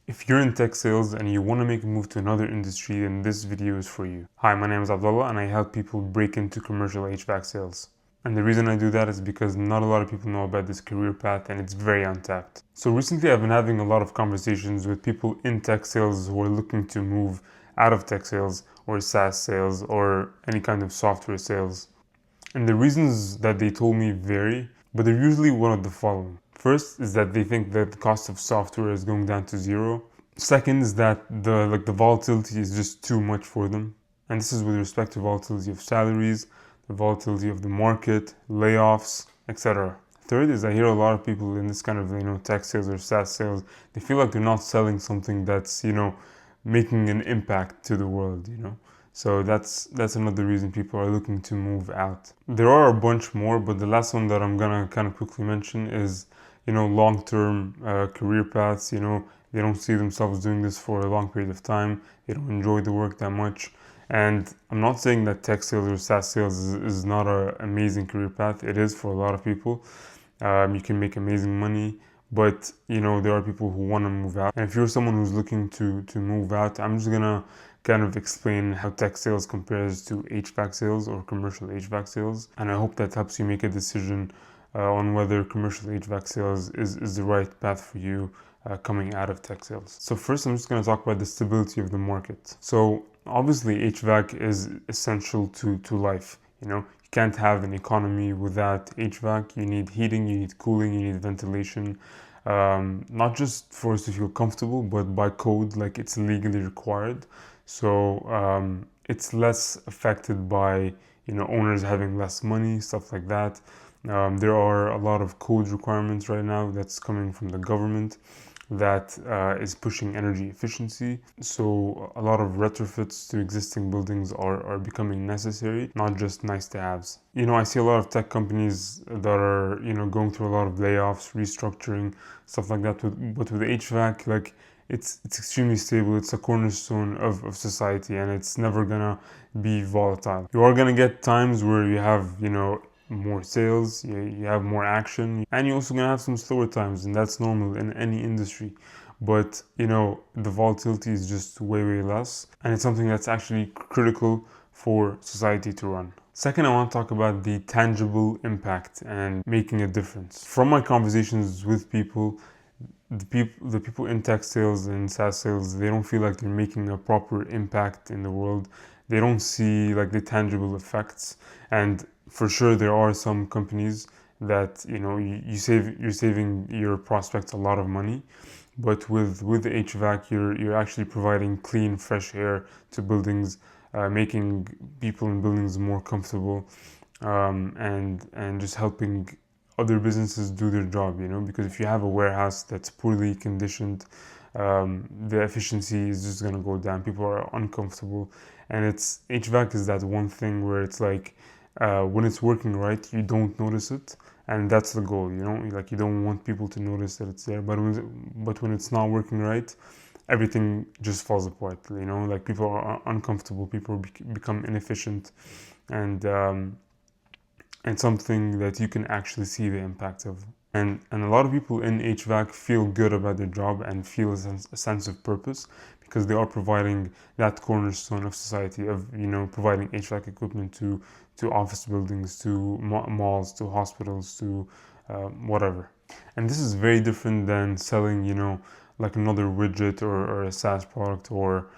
If you're in tech sales and you want to make a move to another industry, then this video is for you. Hi, my name is Abdullah and I help people break into commercial HVAC sales. And the reason I do that is because not a lot of people know about this career path and it's very untapped. So recently I've been having a lot of conversations with people in tech sales who are looking to move out of tech sales or SaaS sales or any kind of software sales. And the reasons that they told me vary, but they're usually one of the following. First is that they think that the cost of software is going down to zero. Second is that the volatility is just too much for them. And this is with respect to volatility of salaries, the volatility of the market, layoffs, etc. Third is I hear a lot of people in this kind of tech sales or SaaS sales, they feel like they're not selling something that's making an impact to the world. So that's another reason people are looking to move out. There are a bunch more, but the last one that I'm gonna kind of quickly mention is, long-term career paths. They don't see themselves doing this for a long period of time. They don't enjoy the work that much. And I'm not saying that tech sales or SaaS sales is not an amazing career path. It is for a lot of people. You can make amazing money, but there are people who want to move out. And if you're someone who's looking to move out, I'm just gonna kind of explain how tech sales compares to HVAC sales or commercial HVAC sales. And I hope that helps you make a decision on whether commercial HVAC sales is the right path for you coming out of tech sales. So first, I'm just going to talk about the stability of the market. So obviously, HVAC is essential to life. You can't have an economy without HVAC. You need heating, you need cooling, you need ventilation. Not just for us to feel comfortable, but by code, like it's legally required. So it's less affected by owners having less money, stuff like that. There are a lot of code requirements right now that's coming from the government that is pushing energy efficiency. So a lot of retrofits to existing buildings are becoming necessary, not just nice to haves. I see a lot of tech companies that are going through a lot of layoffs, restructuring, stuff like that. But with HVAC, like it's extremely stable. It's a cornerstone of society, and it's never gonna be volatile. You are gonna get times where you have more sales, you have more action, and you're also gonna have some slower times, and that's normal in any industry. But the volatility is just way less, and it's something that's actually critical for society to run. Second, I want to talk about the tangible impact and making a difference. From my conversations with people, the people in tech sales and SaaS sales, they don't feel like they're making a proper impact in the world. They don't see like the tangible effects. And for sure, there are some companies that you're saving your prospects a lot of money, but with the HVAC, you're actually providing clean, fresh air to buildings, making people in buildings more comfortable, and just helping other businesses do their job, because if you have a warehouse that's poorly conditioned, the efficiency is just going to go down. People are uncomfortable, and HVAC is that one thing where it's like when it's working right, you don't notice it, and that's the goal. Like you don't want people to notice that it's there, but when it's not working right, everything just falls apart. Like people are uncomfortable, people become inefficient, and something that you can actually see the impact of. And a lot of people in HVAC feel good about their job and feel a sense of purpose because they are providing that cornerstone of society of providing HVAC equipment to office buildings, to malls, to hospitals, to whatever. And this is very different than selling like another widget or a SaaS product or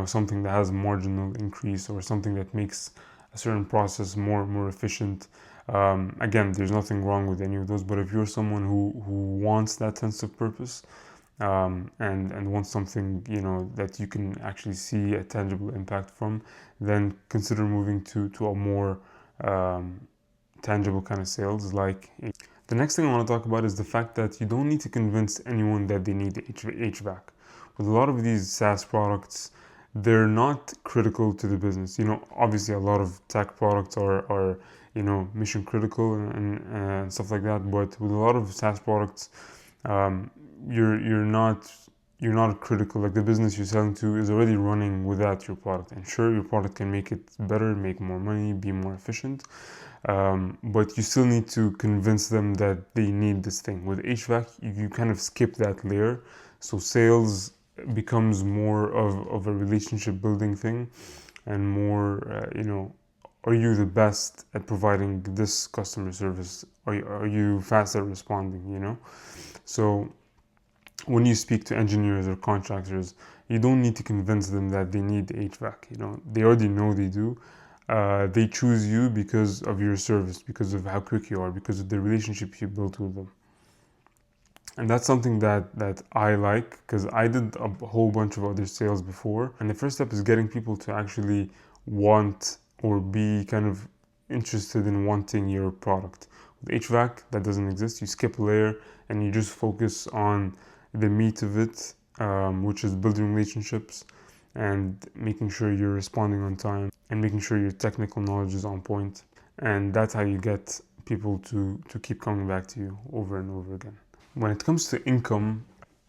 something that has marginal increase or something that makes a certain process more efficient. Again, there's nothing wrong with any of those, but if you're someone who wants that sense of purpose, and wants something that you can actually see a tangible impact from, then consider moving to a more tangible kind of sales. The next thing I want to talk about is the fact that you don't need to convince anyone that they need HVAC. With a lot of these SaaS products, they're not critical to the business. Obviously a lot of tech products are mission critical and stuff like that, but with a lot of SaaS products, you're not critical. Like the business you're selling to is already running without your product, and sure, your product can make it better, make more money, be more efficient, but you still need to convince them that they need this thing. With HVAC, you kind of skip that layer, So sales becomes more of a relationship building thing, and more, are you the best at providing this customer service? Are you fast at responding, So when you speak to engineers or contractors, you don't need to convince them that they need HVAC. They already know they do. They choose you because of your service, because of how quick you are, because of the relationship you built with them. And that's something that I like, because I did a whole bunch of other sales before. And the first step is getting people to actually want or be kind of interested in wanting your product. With HVAC, that doesn't exist. You skip a layer and you just focus on the meat of it, which is building relationships and making sure you're responding on time and making sure your technical knowledge is on point. And that's how you get people to keep coming back to you over and over again. When it comes to income,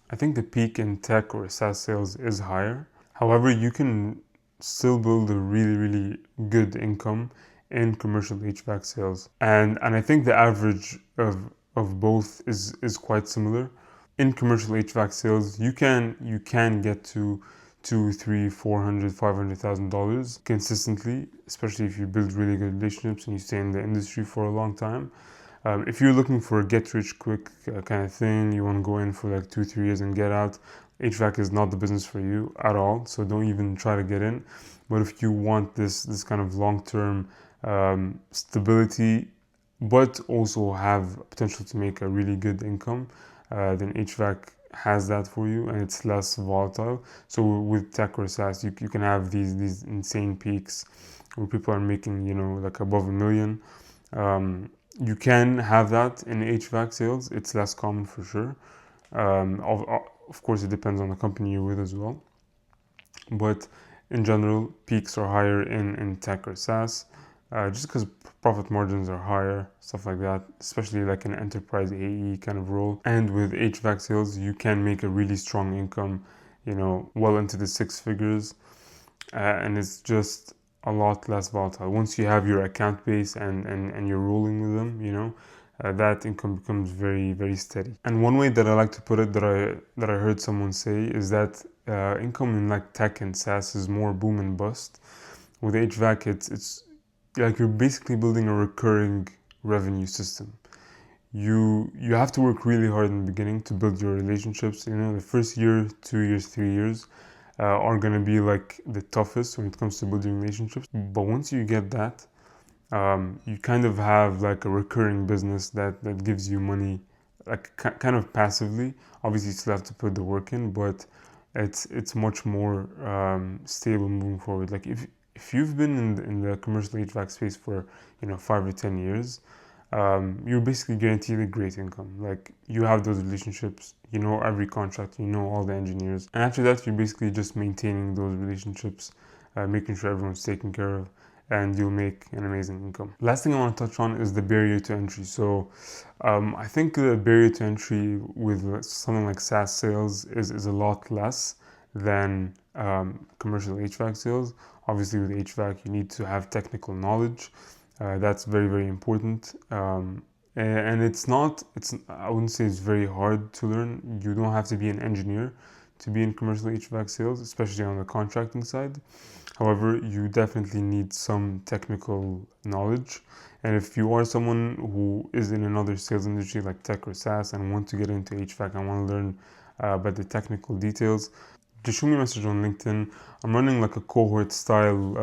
I think the peak in tech or SaaS sales is higher. However, you can still build a really, really good income in commercial HVAC sales. And I think the average of both is quite similar. In commercial HVAC sales, you can get to $200,000, $300,000, $400,000 consistently, especially if you build really good relationships and you stay in the industry for a long time. If you're looking for a get-rich-quick kind of thing, you want to go in for like 2-3 years and get out, HVAC is not the business for you at all, so don't even try to get in. But if you want this kind of long-term stability, but also have potential to make a really good income, then HVAC has that for you, and it's less volatile. So with tech or SaaS, you can have these insane peaks where people are making, like above $1 million. You can have that in HVAC sales. It's less common for sure. Of course, it depends on the company you're with as well. But in general, peaks are higher in tech or SaaS, just because profit margins are higher, stuff like that, especially like an enterprise AE kind of role. And with HVAC sales, you can make a really strong income, well into the 6 figures. And it's just a lot less volatile. Once you have your account base and you're rolling with them, that income becomes very, very steady. And one way that I like to put it, that I heard someone say, is that income in like tech and SaaS is more boom and bust. With HVAC, it's like you're basically building a recurring revenue system. You have to work really hard in the beginning to build your relationships. The first year, 2 years, 3 years are going to be like the toughest when it comes to building relationships. But once you get that, you kind of have like a recurring business that gives you money, like kind of passively. Obviously, you still have to put the work in, but it's much more stable moving forward. Like if you've been in the commercial HVAC space for 5 or 10 years, you're basically guaranteed a great income. Like you have those relationships, every contract, all the engineers, and after that you're basically just maintaining those relationships, making sure everyone's taken care of, and you'll make an amazing income. Last thing I want to touch on is the barrier to entry. So I think the barrier to entry with something like SaaS sales is a lot less than commercial HVAC sales. Obviously with HVAC you need to have technical knowledge. That's very, very important. And I wouldn't say it's very hard to learn. You don't have to be an engineer to be in commercial HVAC sales, especially on the contracting side. However, you definitely need some technical knowledge. And if you are someone who is in another sales industry like tech or SaaS and want to get into HVAC and want to learn about the technical details, just shoot me a message on LinkedIn. I'm running like a cohort style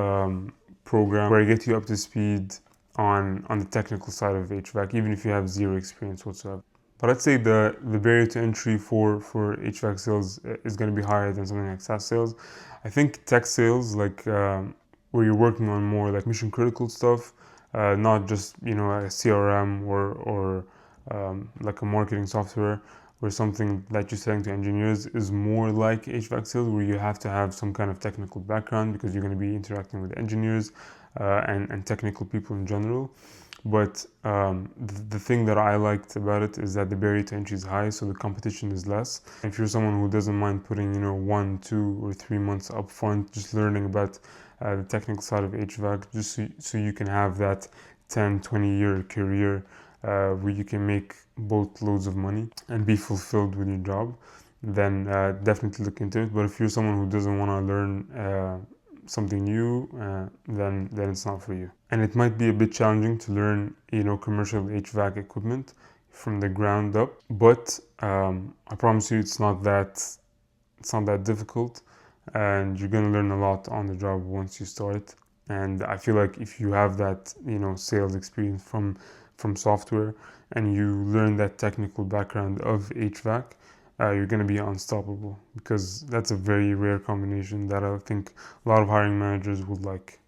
program where I get you up to speed on the technical side of HVAC, even if you have zero experience whatsoever. But I'd say the barrier to entry for HVAC sales is going to be higher than something like SaaS sales. I think tech sales, like where you're working on more like mission critical stuff, not just a CRM or like a marketing software or something that you're selling to engineers, is more like HVAC sales, where you have to have some kind of technical background because you're going to be interacting with engineers and technical people in general. But the thing that I liked about it is that the barrier to entry is high, so the competition is less. If you're someone who doesn't mind putting 1, 2, or 3 months up front, just learning about the technical side of HVAC, just so you can have that 10-20 year career where you can make both loads of money and be fulfilled with your job, then definitely look into it. But if you're someone who doesn't want to learn something new, then it's not for you. And it might be a bit challenging to learn, commercial HVAC equipment from the ground up. But I promise you, it's not that difficult, and you're gonna learn a lot on the job once you start. And I feel like if you have that, sales experience from software, and you learn that technical background of HVAC, you're going to be unstoppable, because that's a very rare combination that I think a lot of hiring managers would like.